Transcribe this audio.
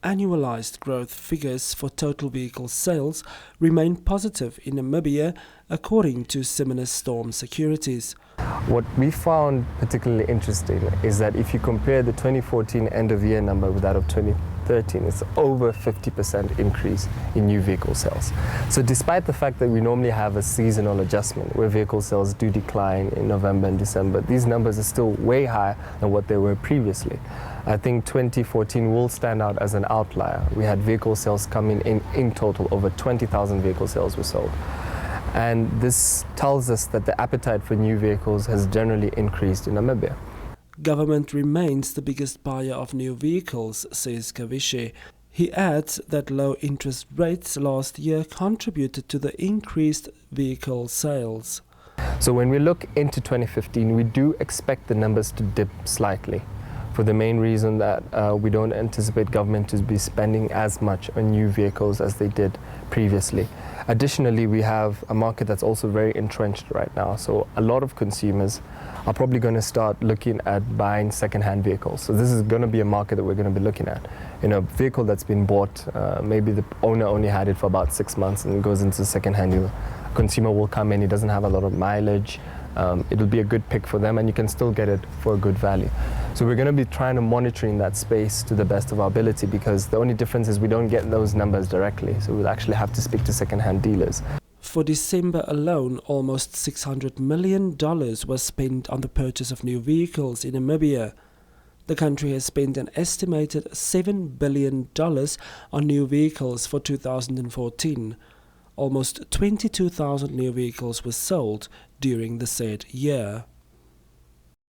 Annualized growth figures for total vehicle sales remain positive in Namibia, according to Similar Storm Securities. What we found particularly interesting is that if you compare the 2014 end-of-year number with that of 2013, it's over 50% increase in new vehicle sales. So despite the fact that we normally have a seasonal adjustment where vehicle sales do decline in November and December, these numbers are still way higher than what they were previously. I think 2014 will stand out as an outlier. We had vehicle sales coming in total, over 20,000 vehicle sales were sold. And this tells us that the appetite for new vehicles has generally increased in Namibia. Government remains the biggest buyer of new vehicles, says Kavishe. He adds that low interest rates last year contributed to the increased vehicle sales. So when we look into 2015, we do expect the numbers to dip slightly, for the main reason that we don't anticipate government to be spending as much on new vehicles as they did previously. Additionally, we have a market that's also very entrenched right now. So a lot of consumers are probably going to start looking at buying second-hand vehicles. So this is going to be a market that we're going to be looking at. You know, a vehicle that's been bought, maybe the owner only had it for about 6 months and goes into second-hand. The consumer will come in, he doesn't have a lot of mileage. It'll be a good pick for them, and you can still get it for a good value. So we're going to be trying to monitoring that space to the best of our ability, because the only difference is we don't get those numbers directly. So we'll actually have to speak to second-hand dealers. For December alone, almost $600 million was spent on the purchase of new vehicles in Namibia. The country has spent an estimated $7 billion on new vehicles for 2014. Almost 22,000 new vehicles were sold during the said year.